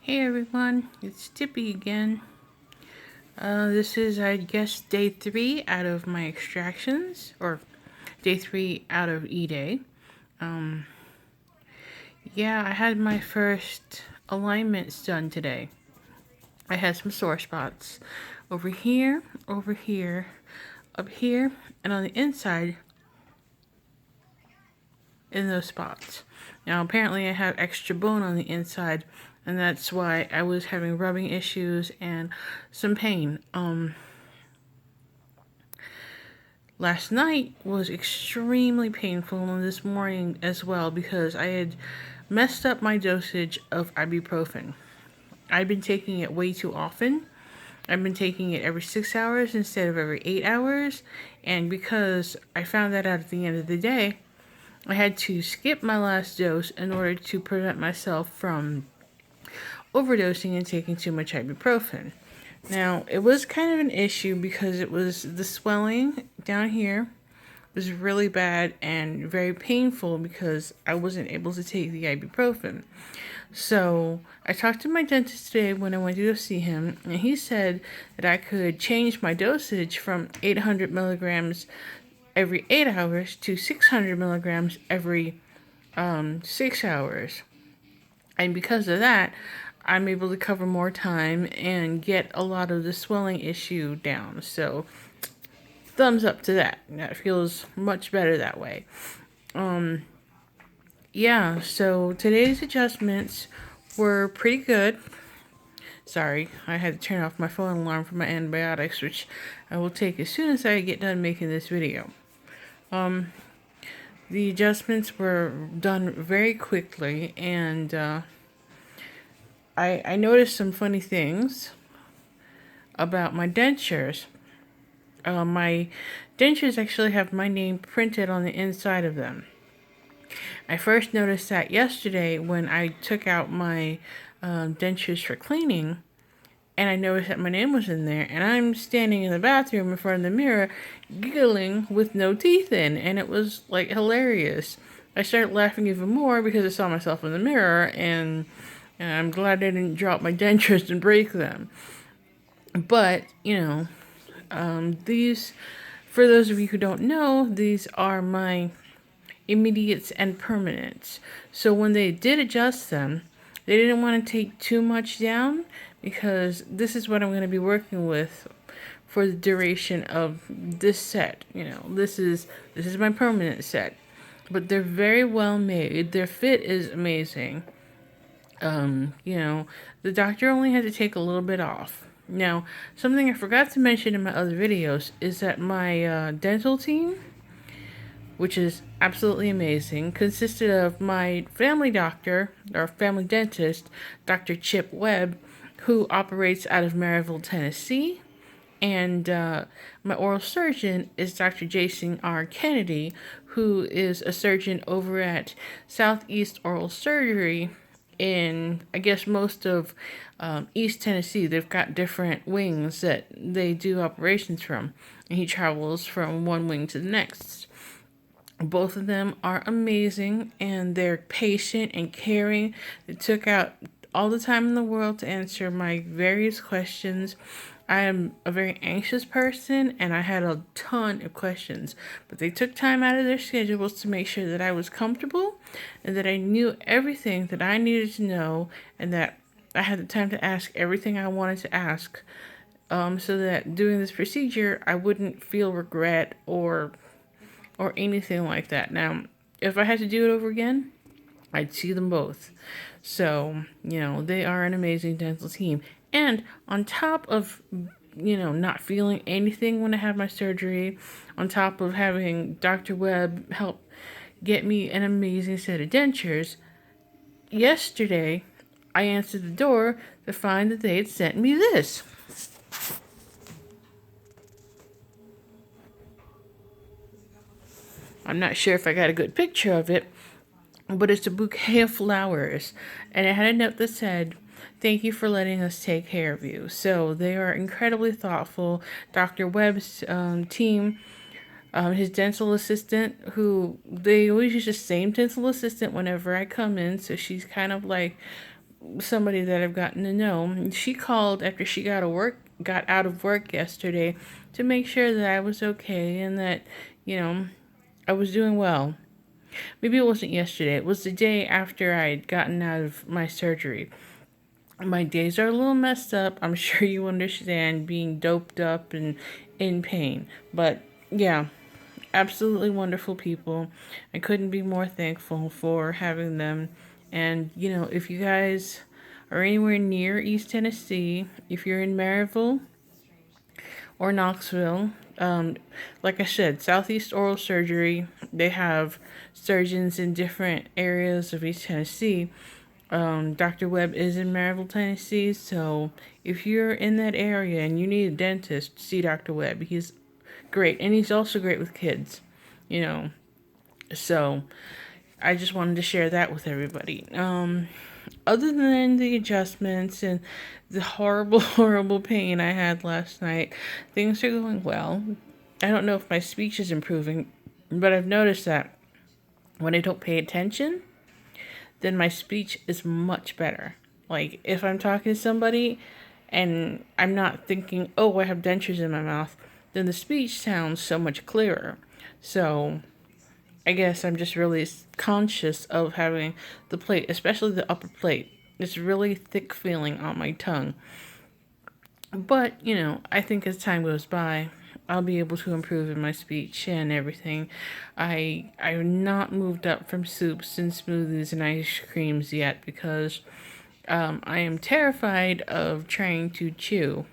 Hey everyone, it's Tippy again. This is, I guess, day 3 out of my extractions, or day 3 out of E-Day. Um, yeah, I had my first alignments done today. I had some sore spots over here, up here, and on the inside in those spots. Now, apparently, I have extra bone on the inside, and that's why I was having rubbing issues and some pain. Last night was extremely painful, and this morning as well, because I had messed up my dosage of ibuprofen. I've been taking it way too often. I've been taking it every 6 hours instead of every 8 hours, and because I found that out at the end of the day, I had to skip my last dose in order to prevent myself from overdosing and taking too much ibuprofen. Now, it was kind of an issue because it was the swelling down here was really bad and very painful because I wasn't able to take the ibuprofen. So I talked to my dentist today when I went to go see him, and he said that I could change my dosage from 800 milligrams every 8 hours to 600 milligrams every 6 hours. And because of that, I'm able to cover more time and get a lot of the swelling issue down. So, thumbs up to that. That feels much better that way. Yeah, so today's adjustments were pretty good. Sorry, I had to turn off my phone alarm for my antibiotics, which I will take as soon as I get done making this video. The adjustments were done very quickly, and I noticed some funny things about my dentures. My dentures actually have my name printed on the inside of them. I first noticed that yesterday when I took out my dentures for cleaning, and I noticed that my name was in there, and I'm standing in the bathroom in front of the mirror, giggling with no teeth in, and it was like hilarious. I started laughing even more because I saw myself in the mirror, and I'm glad I didn't drop my dentures and break them. But, these, for those of you who don't know, these are my immediates and permanents. So when they did adjust them, they didn't want to take too much down because this is what I'm going to be working with for the duration of this set. This is my permanent set. But they're very well made. Their fit is amazing. The doctor only had to take a little bit off. Now, something I forgot to mention in my other videos is that my dental team, which is absolutely amazing, consisted of my family doctor, or family dentist, Dr. Chip Webb, who operates out of Maryville, Tennessee, and my oral surgeon is Dr. Jason R. Kennedy, who is a surgeon over at Southeast Oral Surgery in, I guess, most of East Tennessee. They've got different wings that they do operations from, and he travels from one wing to the next. Both of them are amazing, and they're patient and caring. They took out all the time in the world to answer my various questions. I am a very anxious person, and I had a ton of questions, but they took time out of their schedules to make sure that I was comfortable and that I knew everything that I needed to know, and that I had the time to ask everything I wanted to ask, so that doing this procedure, I wouldn't feel regret or anything like that. Now, if I had to do it over again, I'd see them both. So, they are an amazing dental team. And on top of, not feeling anything when I had my surgery, on top of having Dr. Webb help get me an amazing set of dentures, yesterday I answered the door to find that they had sent me this. I'm not sure if I got a good picture of it, but it's a bouquet of flowers, and it had a note that said, "Thank you for letting us take care of you." So they are incredibly thoughtful. Dr. Webb's team, his dental assistant, who they always use the same dental assistant whenever I come in, so she's kind of like somebody that I've gotten to know. She called after she got out of work yesterday to make sure that I was okay and that, you know, I was doing well. Maybe it wasn't yesterday. It was the day after I had gotten out of my surgery. My days are a little messed up. I'm sure you understand being doped up and in pain. But yeah, absolutely wonderful people. I couldn't be more thankful for having them. And, if you guys are anywhere near East Tennessee, if you're in Maryville or Knoxville, like I said, Southeast Oral Surgery, they have surgeons in different areas of East Tennessee. Dr. Webb is in Maryville, Tennessee, so if you're in that area and you need a dentist, see Dr. Webb. He's great, and he's also great with kids, you know. So I just wanted to share that with everybody. Other than the adjustments and the horrible, horrible pain I had last night, things are going well. I don't know if my speech is improving, but I've noticed that when I don't pay attention, then my speech is much better. Like if I'm talking to somebody and I'm not thinking, oh, I have dentures in my mouth, then the speech sounds so much clearer. So I guess I'm just really conscious of having the plate, especially the upper plate. It's really thick feeling on my tongue. But, I think as time goes by, I'll be able to improve in my speech and everything. I've not moved up from soups and smoothies and ice creams yet because I am terrified of trying to chew.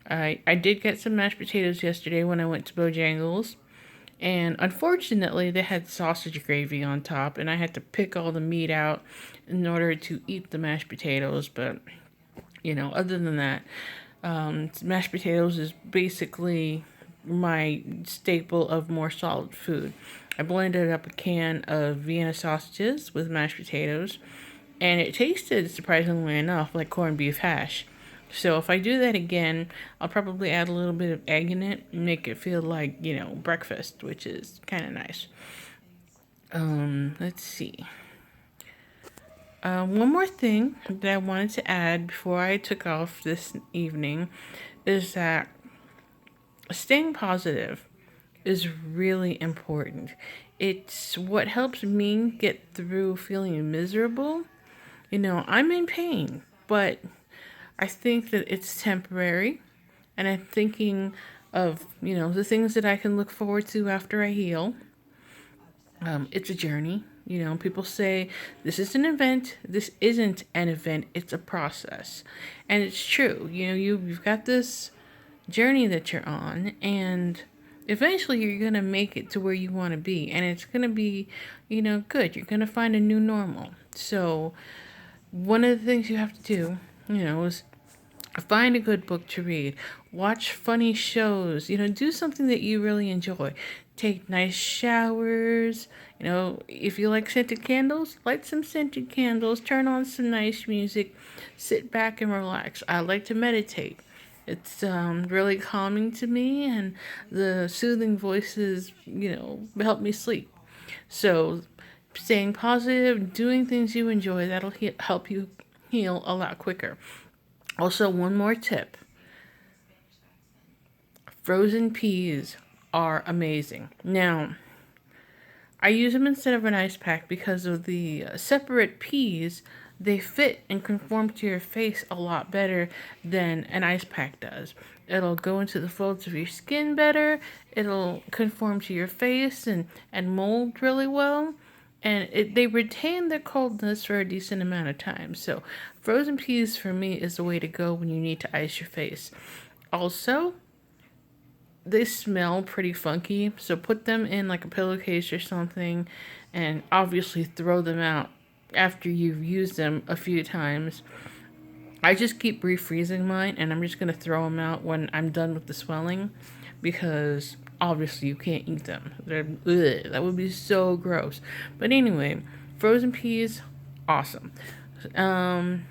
I did get some mashed potatoes yesterday when I went to Bojangles. And unfortunately, they had sausage gravy on top, and I had to pick all the meat out in order to eat the mashed potatoes. But, other than that, mashed potatoes is basically my staple of more solid food. I blended up a can of Vienna sausages with mashed potatoes, and it tasted, surprisingly enough, like corned beef hash. So if I do that again, I'll probably add a little bit of egg in it and make it feel like, breakfast, which is kind of nice. Let's see. One more thing that I wanted to add before I took off this evening is that staying positive is really important. It's what helps me get through feeling miserable. I'm in pain, but I think that it's temporary, and I'm thinking of, the things that I can look forward to after I heal. It's a journey. People say this is an event. This isn't an event. It's a process, and it's true. You've got this journey that you're on, and eventually you're gonna make it to where you want to be, and it's gonna be, good. You're gonna find a new normal. So, one of the things you have to do, is find a good book to read, watch funny shows, do something that you really enjoy. Take nice showers, if you like scented candles, light some scented candles, turn on some nice music, sit back and relax. I like to meditate. It's really calming to me, and the soothing voices, help me sleep. So, staying positive, doing things you enjoy, that'll help you heal a lot quicker. Also, one more tip: frozen peas are amazing. Now, I use them instead of an ice pack because of the separate peas. They fit and conform to your face a lot better than an ice pack does. It'll go into the folds of your skin better. It'll conform to your face and mold really well. And they retain their coldness for a decent amount of time. So, frozen peas for me is the way to go when you need to ice your face. Also, they smell pretty funky, so put them in like a pillowcase or something, and obviously throw them out after you've used them a few times. I just keep refreezing mine, and I'm just going to throw them out when I'm done with the swelling, because obviously you can't eat them. That would be so gross. But anyway, frozen peas, awesome.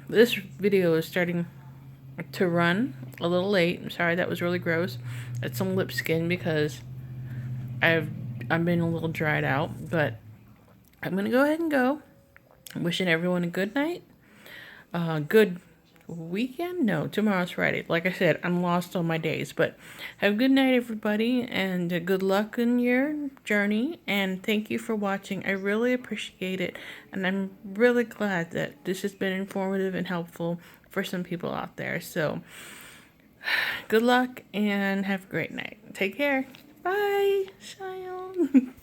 This video is starting to run a little late. I'm sorry, that was really gross. It's some lip skin because I've been a little dried out, but I'm gonna go ahead and go. I'm wishing everyone a good night. good weekend. No, tomorrow's Friday. Like I said, I'm lost on my days. But have a good night, everybody, and good luck in your journey. And thank you for watching. I really appreciate it, and I'm really glad that this has been informative and helpful for some people out there. So good luck and have a great night. Take care. Bye. Sion.